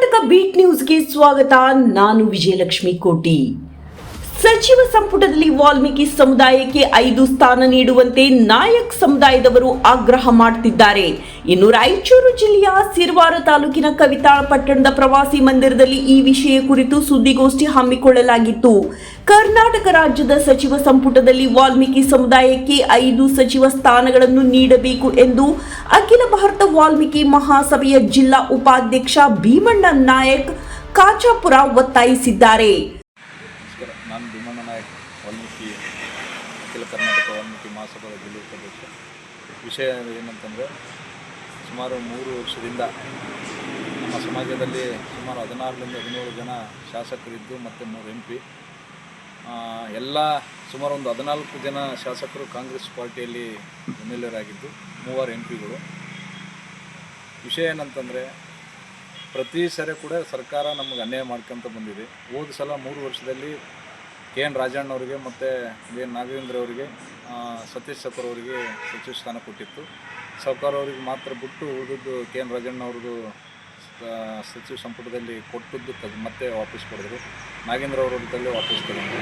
Karnataka beet ನ್ಯೂಸ್ಗೆ ಸ್ವಾಗತ. ನಾನು ವಿಜಯಲಕ್ಷ್ಮಿ ಕೋಟಿ. ಸಚಿವ ಸಂಪುಟದಲ್ಲಿ ವಾಲ್ಮೀಕಿ ಸಮುದಾಯಕ್ಕೆ 5 ಸ್ಥಾನ ನೀಡುವಂತೆ ನಾಯಕ್ ಸಮುದಾಯದವರು ಆಗ್ರಹ ಮಾಡುತ್ತಿದ್ದಾರೆ. ಇನ್ನು ರಾಯಚೂರು ಜಿಲ್ಲೆಯ ಸಿರವಾರ ತಾಲೂಕಿನ ಕವಿತಾಳ ಪಟ್ಟಣದ ಪ್ರವಾಸಿ ಮಂದಿರದಲ್ಲಿ ಈ ವಿಷಯ ಕುರಿತು ಸುದ್ದಿಗೋಷ್ಠಿ ಹಮ್ಮಿಕೊಳ್ಳಲಾಗಿತ್ತು. ಕರ್ನಾಟಕ ರಾಜ್ಯದ ಸಚಿವ ಸಂಪುಟದಲ್ಲಿ ವಾಲ್ಮೀಕಿ ಸಮುದಾಯಕ್ಕೆ 5 ಸಚಿವ ಸ್ಥಾನಗಳನ್ನು ನೀಡಬೇಕು ಎಂದು ಅಖಿಲ ಭಾರತ ವಾಲ್ಮೀಕಿ ಮಹಾಸಭೆಯ ಜಿಲ್ಲಾ ಉಪಾಧ್ಯಕ್ಷ ಭೀಮಣ್ಣ ನಾಯಕ್ ಕಾಚಾಪುರ ಒತ್ತಾಯಿಸಿದ್ದಾರೆ. ನಾನು ಭೀಮಣ್ಣ ನಾಯಕ್, ವಾಲ್ಮೀಕಿ ಅಖಿಲ ಕರ್ನಾಟಕ ವಾಲ್ಮೀಕಿ ಮಹಾಸಭಾ ಜಿಲ್ಲಾ ಉಪಾಧ್ಯಕ್ಷ. ವಿಷಯ ಏನಂತಂದರೆ, ಸುಮಾರು 3 ವರ್ಷದಿಂದ ನಮ್ಮ ಸಮಾಜದಲ್ಲಿ ಸುಮಾರು 16ರಿಂದ 17 ಜನ ಶಾಸಕರಿದ್ದು ಮತ್ತು 3 MP. ಎಲ್ಲ ಸುಮಾರು ಒಂದು 14 ಜನ ಶಾಸಕರು ಕಾಂಗ್ರೆಸ್ ಪಾರ್ಟಿಯಲ್ಲಿ MLA ಆಗಿದ್ದು, 3 MPಗಳು. ವಿಷಯ ಏನಂತಂದರೆ, ಪ್ರತಿ ಸರಿ ಕೂಡ ಸರ್ಕಾರ ನಮಗೆ ಅನ್ಯಾಯ ಮಾಡ್ಕೊಂತ ಬಂದಿದೆ. ಹೋದ ಸಲ 3 ವರ್ಷದಲ್ಲಿ KN ರಾಜಣ್ಣವರಿಗೆ ಮತ್ತು BN ನಾಗೇಂದ್ರ ಅವರಿಗೆ, ಸತೀಶ್ ಸೌಕರ್ ಅವರಿಗೆ ಸಚಿವ ಸ್ಥಾನ ಕೊಟ್ಟಿತ್ತು. ಸೌಕರ್ ಅವರಿಗೆ ಮಾತ್ರ ಬಿಟ್ಟು ಉಳಿದದ್ದು KN ರಾಜಣ್ಣ ಅವ್ರದ್ದು ಸಚಿವ ಸಂಪುಟದಲ್ಲಿ ಕೊಟ್ಟದ್ದು ಮತ್ತೆ ವಾಪಸ್ ಕೊಡಿದ್ರು. ನಾಗೇಂದ್ರ ಅವರದ್ದಲ್ಲೇ ವಾಪಸ್ ತಗೊಂಡು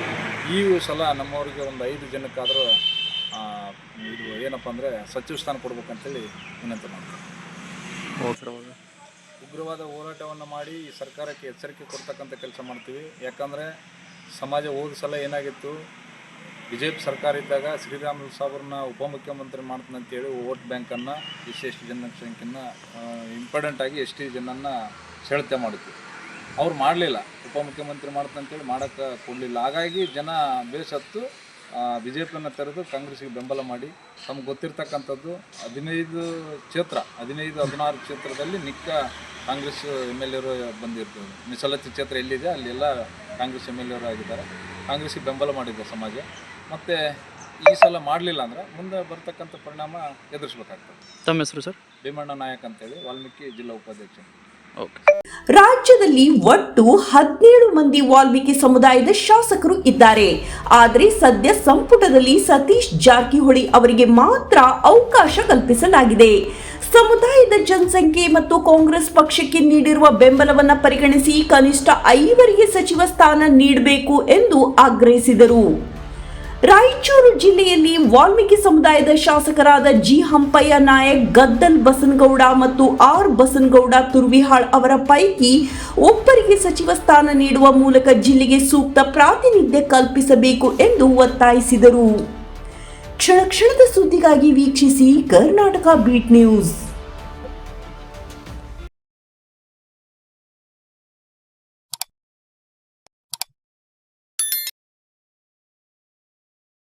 ಈ ಸಲ ನಮ್ಮವರಿಗೆ ಒಂದು 5 ಜನಕ್ಕಾದರೂ ಇದು ಏನಪ್ಪ ಅಂದರೆ ಸಚಿವ ಸ್ಥಾನ ಕೊಡ್ಬೇಕಂತೇಳಿ ವಿನಂತಿ ಮಾಡ್ತಾರೆ. ಉಗ್ರವಾದ ಹೋರಾಟವನ್ನು ಮಾಡಿ ಈ ಸರ್ಕಾರಕ್ಕೆ ಎಚ್ಚರಿಕೆ ಕೊಡ್ತಕ್ಕಂಥ ಕೆಲಸ ಮಾಡ್ತೀವಿ. ಯಾಕಂದರೆ ಸಮಾಜ ಹೋದ ಸಲ ಏನಾಗಿತ್ತು, BJP ಸರ್ಕಾರ ಇದ್ದಾಗ ಶ್ರೀರಾಮುಲು ಸಾಬ್ರನ್ನ ಉಪಮುಖ್ಯಮಂತ್ರಿ ಮಾಡ್ತೀನಿ ಅಂತೇಳಿ ವೋಟ್ ಬ್ಯಾಂಕನ್ನು SC ಜನಸಂಖ್ಯೆಯನ್ನು ಇಂಪಾರ್ಟೆಂಟಾಗಿ ST ಜನನ್ನು ಸೆಳೆತ ಮಾಡಿತ್ತು. ಅವ್ರು ಮಾಡಲಿಲ್ಲ, ಉಪಮುಖ್ಯಮಂತ್ರಿ ಮಾಡ್ತೀನಿ ಅಂತೇಳಿ ಮಾಡೋಕ್ಕೆ ಕೊಡಲಿಲ್ಲ. ಹಾಗಾಗಿ ಜನ ಬೇಸತ್ತು BJPಯನ್ನು ತೆರೆದು ಕಾಂಗ್ರೆಸ್ಗೆ ಬೆಂಬಲ ಮಾಡಿ ತಮ್ಗೆ ಗೊತ್ತಿರ್ತಕ್ಕಂಥದ್ದು 15-16 ಕ್ಷೇತ್ರದಲ್ಲಿ ನಿಕ್ಕ ಕಾಂಗ್ರೆಸ್ MLA ಬಂದಿರ್ತದೆ. ಮೀಸಲಾತಿ ಕ್ಷೇತ್ರ ಎಲ್ಲಿದೆ ಅಲ್ಲೆಲ್ಲ ಕಾಂಗ್ರೆಸ್ MLA ಆಗಿದ್ದಾರೆ. ಕಾಂಗ್ರೆಸ್ಗೆ ಬೆಂಬಲ ಮಾಡಿದೆ ಸಮಾಜ. ಮತ್ತು ಈ ಸಲ ಮಾಡಲಿಲ್ಲ ಅಂದರೆ ಮುಂದೆ ಬರ್ತಕ್ಕಂಥ ಪರಿಣಾಮ ಎದುರಿಸಬೇಕಾಗ್ತದೆ. ತಮ್ಮ ಹೆಸರು ಸರ್? ಭೀಮಣ್ಣ ನಾಯಕ್ ಅಂತೇಳಿ, ವಾಲ್ಮೀಕಿ ಜಿಲ್ಲಾ ಉಪಾಧ್ಯಕ್ಷ. ರಾಜ್ಯದಲ್ಲಿ ಒಟ್ಟು 17 ಮಂದಿ ವಾಲ್ಮೀಕಿ ಸಮುದಾಯದ ಶಾಸಕರು ಇದ್ದಾರೆ. ಆದರೆ ಸದ್ಯ ಸಂಪುಟದಲ್ಲಿ ಸತೀಶ್ ಜಾರಕಿಹೊಳಿ ಅವರಿಗೆ ಮಾತ್ರ ಅವಕಾಶ ಕಲ್ಪಿಸಲಾಗಿದೆ. ಸಮುದಾಯದ ಜನಸಂಖ್ಯೆ ಮತ್ತು ಕಾಂಗ್ರೆಸ್ ಪಕ್ಷಕ್ಕೆ ನೀಡಿರುವ ಬೆಂಬಲವನ್ನು ಪರಿಗಣಿಸಿ ಕನಿಷ್ಠ 5 ಸಚಿವ ಸ್ಥಾನ ನೀಡಬೇಕು ಎಂದು ಆಗ್ರಹಿಸಿದರು. ರಾಯಚೂರು ಜಿಲ್ಲೆಯಲ್ಲಿ ವಾಲ್ಮೀಕಿ ಸಮುದಾಯದ ಶಾಸಕರಾದ G. ಹಂಪಯ್ಯ ನಾಯಕ್, ಗದ್ದಲ್ ಬಸನಗೌಡ ಮತ್ತು R. ಬಸನಗೌಡ ತುರ್ವಿಹಾಳ್ ಅವರ ಪೈಕಿ ಒಬ್ಬರಿಗೆ ಸಚಿವ ಸ್ಥಾನ ನೀಡುವ ಮೂಲಕ ಜಿಲ್ಲೆಗೆ ಸೂಕ್ತ ಪ್ರಾತಿನಿಧ್ಯ ಕಲ್ಪಿಸಬೇಕು ಎಂದು ಒತ್ತಾಯಿಸಿದರು. ಕ್ಷಣ ಕ್ಷಣದ ಸುದ್ದಿಗಾಗಿ ವೀಕ್ಷಿಸಿ ಕರ್ನಾಟಕ ಬೀಟ್ ನ್ಯೂಸ್.